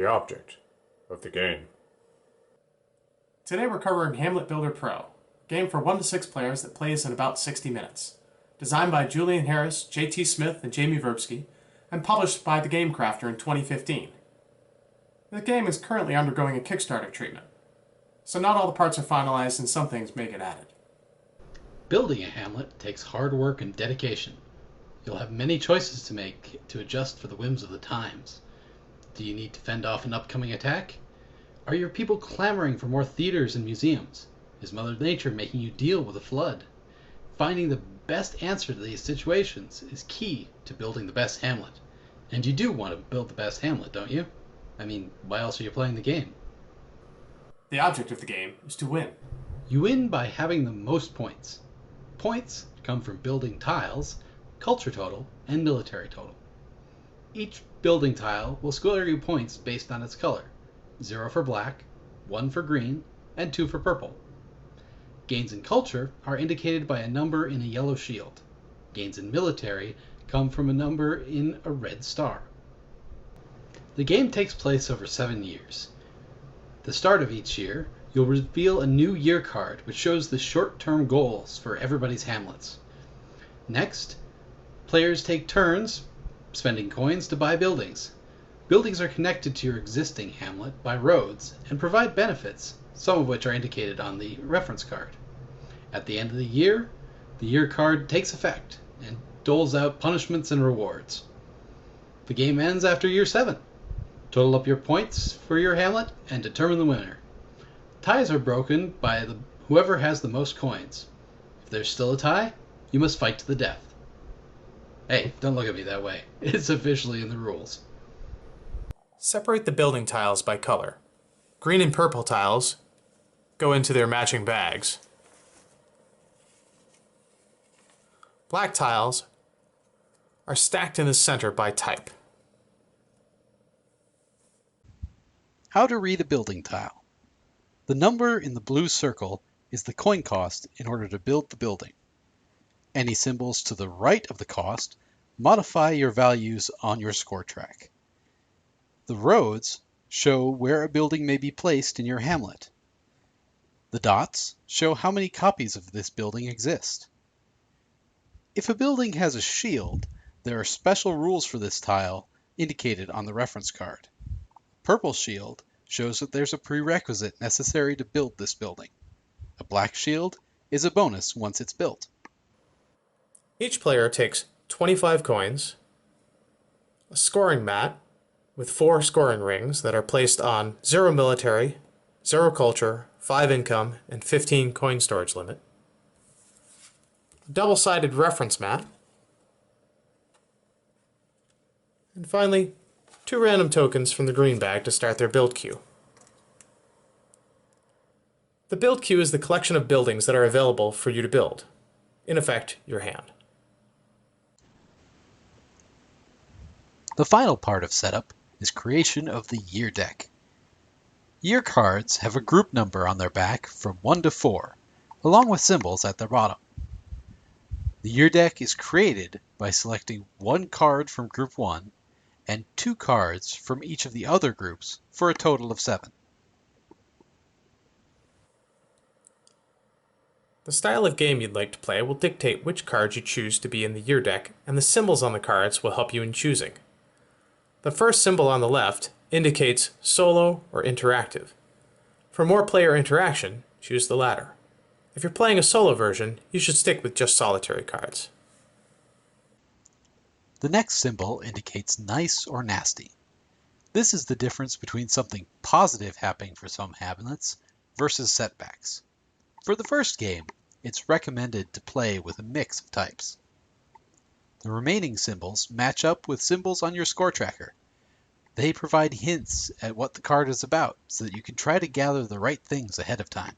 the object of the game. Today we're covering Hamlet Builder Pro, a game for 1 to 6 players that plays in about 60 minutes. Designed by Julian Harris, J.T. Smith, and Jamie Verbsky, and published by The Game Crafter in 2015. The game is currently undergoing a Kickstarter treatment, so not all the parts are finalized and some things may get added. Building a hamlet takes hard work and dedication. You'll have many choices to make to adjust for the whims of the times. Do you need to fend off an upcoming attack? Are your people clamoring for more theaters and museums? Is Mother Nature making you deal with a flood? Finding the best answer to these situations is key to building the best hamlet. And you do want to build the best hamlet, don't you? I mean, why else are you playing the game? The object of the game is to win. You win by having the most points. Points come from building tiles, culture total, and military total. Each building tile will score you points based on its color. 0 for black, 1 for green, and 2 for purple. Gains in culture are indicated by a number in a yellow shield. Gains in military come from a number in a red star. The game takes place over 7 years. The start of each year, you'll reveal a new year card which shows the short-term goals for everybody's hamlets. Next, players take turns spending coins to buy buildings. Buildings are connected to your existing hamlet by roads and provide benefits, some of which are indicated on the reference card. At the end of the year card takes effect and doles out punishments and rewards. The game ends after year 7. Total up your points for your hamlet and determine the winner. Ties are broken by whoever has the most coins. If there's still a tie, you must fight to the death. Hey, don't look at me that way. It's officially in the rules. Separate the building tiles by color. Green and purple tiles go into their matching bags. Black tiles are stacked in the center by type. How to read a building tile. The number in the blue circle is the coin cost in order to build the building. Any symbols to the right of the cost modify your values on your score track. The roads show where a building may be placed in your hamlet. The dots show how many copies of this building exist. If a building has a shield, there are special rules for this tile indicated on the reference card. Purple shield shows that there's a prerequisite necessary to build this building. A black shield is a bonus once it's built. Each player takes 25 coins, a scoring mat with 4 scoring rings that are placed on 0 military, 0 culture, 5 income, and 15 coin storage limit, a double-sided reference mat, and finally 2 random tokens from the green bag to start their build queue. The build queue is the collection of buildings that are available for you to build. In effect, your hand. The final part of setup is creation of the year deck. Year cards have a group number on their back from 1 to 4, along with symbols at their bottom. The year deck is created by selecting 1 card from group 1 and 2 cards from each of the other groups for a total of 7. The style of game you'd like to play will dictate which cards you choose to be in the year deck, and the symbols on the cards will help you in choosing. The first symbol on the left indicates solo or interactive. For more player interaction, choose the latter. If you're playing a solo version, you should stick with just solitary cards. The next symbol indicates nice or nasty. This is the difference between something positive happening for some hamlets versus setbacks. For the first game, it's recommended to play with a mix of types. The remaining symbols match up with symbols on your score tracker. They provide hints at what the card is about so that you can try to gather the right things ahead of time.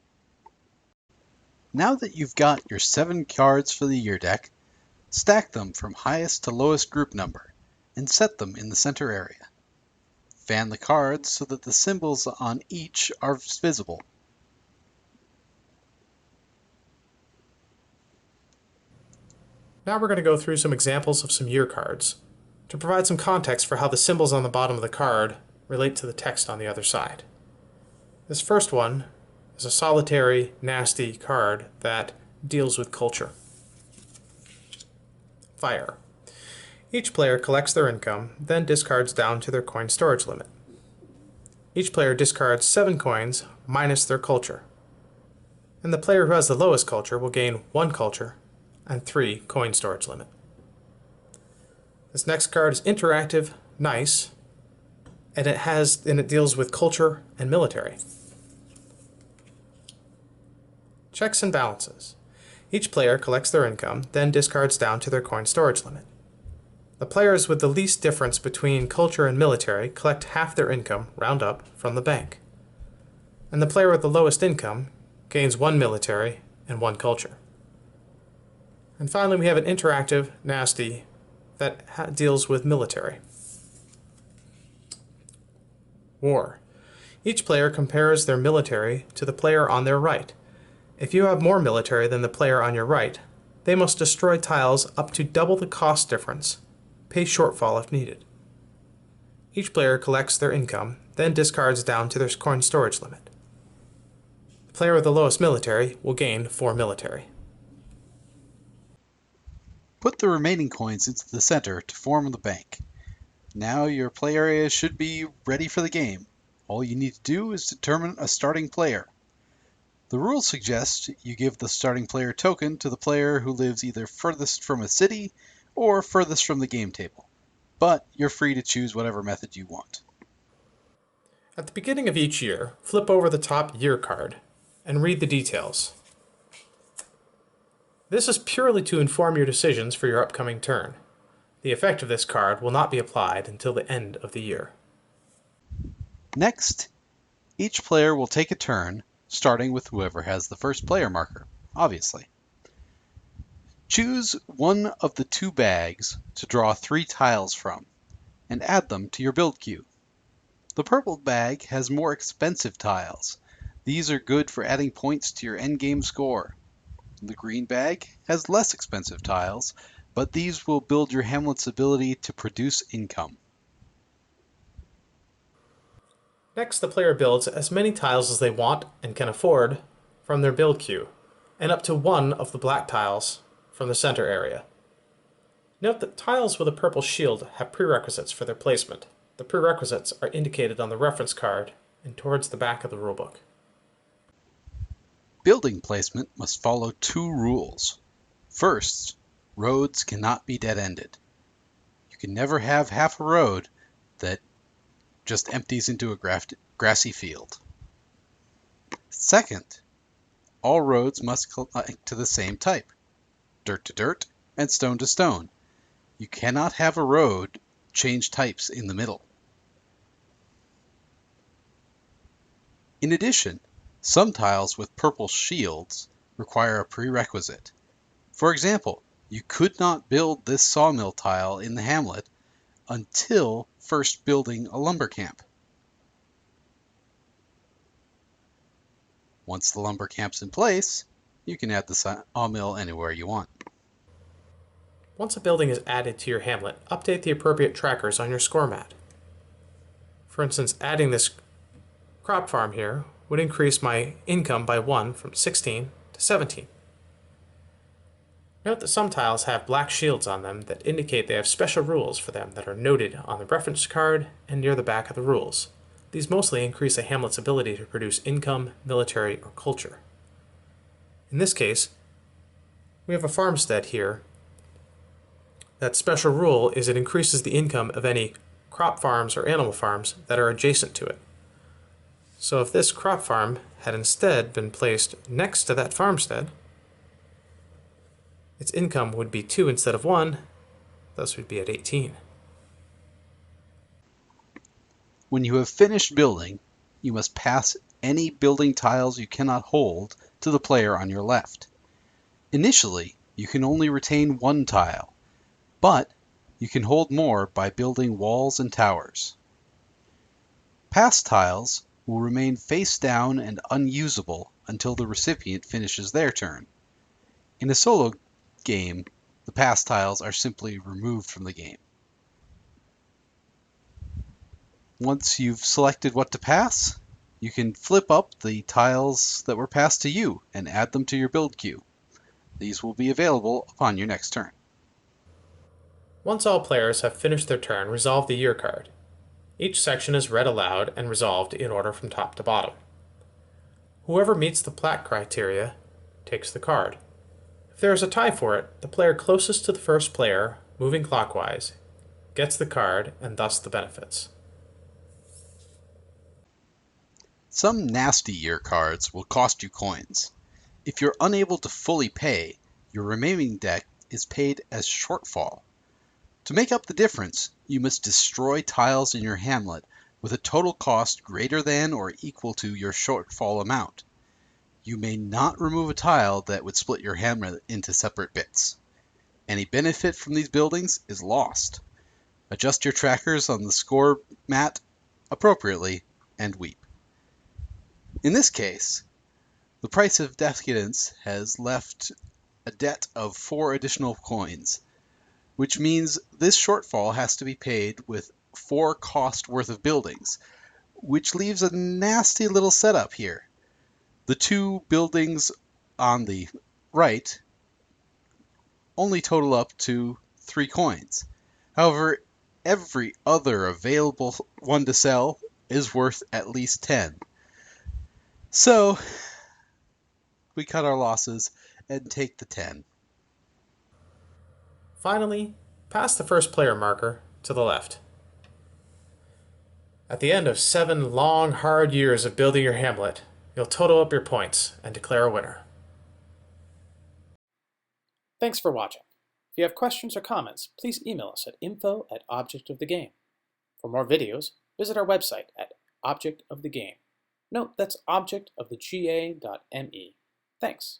Now that you've got your 7 cards for the year deck, stack them from highest to lowest group number and set them in the center area. Fan the cards so that the symbols on each are visible. Now we're going to go through some examples of some year cards to provide some context for how the symbols on the bottom of the card relate to the text on the other side. This first one is a solitary, nasty card that deals with culture. Fire. Each player collects their income, then discards down to their coin storage limit. Each player discards 7 coins minus their culture. And the player who has the lowest culture will gain 1 culture and 3 coin storage limit. This next card is interactive, nice, and it deals with culture and military. Checks and balances. Each player collects their income, then discards down to their coin storage limit. The players with the least difference between culture and military collect half their income, round up, from the bank. And the player with the lowest income gains 1 military and 1 culture. And finally, we have an interactive, nasty, that deals with military. War. Each player compares their military to the player on their right. If you have more military than the player on your right, they must destroy tiles up to double the cost difference. Pay shortfall if needed. Each player collects their income, then discards down to their coin storage limit. The player with the lowest military will gain 4 military. Put the remaining coins into the center to form the bank. Now your play area should be ready for the game. All you need to do is determine a starting player. The rules suggest you give the starting player token to the player who lives either furthest from a city or furthest from the game table, but you're free to choose whatever method you want. At the beginning of each year, flip over the top year card and read the details. This is purely to inform your decisions for your upcoming turn. The effect of this card will not be applied until the end of the year. Next, each player will take a turn, starting with whoever has the first player marker, obviously. Choose one of the 2 bags to draw 3 tiles from, and add them to your build queue. The purple bag has more expensive tiles. These are good for adding points to your endgame score. The green bag has less expensive tiles, but these will build your Hamlet's ability to produce income. Next, the player builds as many tiles as they want and can afford from their build queue, and up to 1 of the black tiles from the center area. Note that tiles with a purple shield have prerequisites for their placement. The prerequisites are indicated on the reference card and towards the back of the rulebook. Building placement must follow 2 rules. First, roads cannot be dead-ended. You can never have half a road that just empties into a grassy field. Second, all roads must connect to the same type, dirt to dirt and stone to stone. You cannot have a road change types in the middle. In addition, some tiles with purple shields require a prerequisite. For example, you could not build this sawmill tile in the hamlet until first building a lumber camp. Once the lumber camp's in place, you can add the sawmill anywhere you want. Once a building is added to your hamlet, update the appropriate trackers on your score mat. For instance, adding this crop farm here would increase my income by 1 from 16 to 17. Note that some tiles have black shields on them that indicate they have special rules for them that are noted on the reference card and near the back of the rules. These mostly increase a hamlet's ability to produce income, military, or culture. In this case, we have a farmstead here. That special rule is it increases the income of any crop farms or animal farms that are adjacent to it. So if this crop farm had instead been placed next to that farmstead, its income would be 2 instead of 1, thus we'd be at 18. When you have finished building, you must pass any building tiles you cannot hold to the player on your left. Initially, you can only retain 1 tile, but you can hold more by building walls and towers. Passed tiles will remain face down and unusable until the recipient finishes their turn. In a solo game, the passed tiles are simply removed from the game. Once you've selected what to pass, you can flip up the tiles that were passed to you and add them to your build queue. These will be available upon your next turn. Once all players have finished their turn, resolve the year card. Each section is read aloud and resolved in order from top to bottom. Whoever meets the plat criteria takes the card. If there is a tie for it, the player closest to the first player, moving clockwise, gets the card and thus the benefits. Some nasty year cards will cost you coins. If you're unable to fully pay, your remaining deck is paid as shortfall. To make up the difference, you must destroy tiles in your hamlet with a total cost greater than or equal to your shortfall amount. You may not remove a tile that would split your hamlet into separate bits. Any benefit from these buildings is lost. Adjust your trackers on the score mat appropriately and weep. In this case, the price of decadence has left a debt of 4 additional coins, which means this shortfall has to be paid with 4 cost worth of buildings, which leaves a nasty little setup here. The 2 buildings on the right only total up to 3 coins. However, every other available one to sell is worth at least 10. So, we cut our losses and take the 10. Finally, pass the first player marker to the left. At the end of 7 long, hard years of building your hamlet, you'll total up your points and declare a winner. Thanks for watching. If you have questions or comments, please email us at info@objectofthegame. For more videos, visit our website at Object of the Game. Note that's objectofthega.me. Thanks.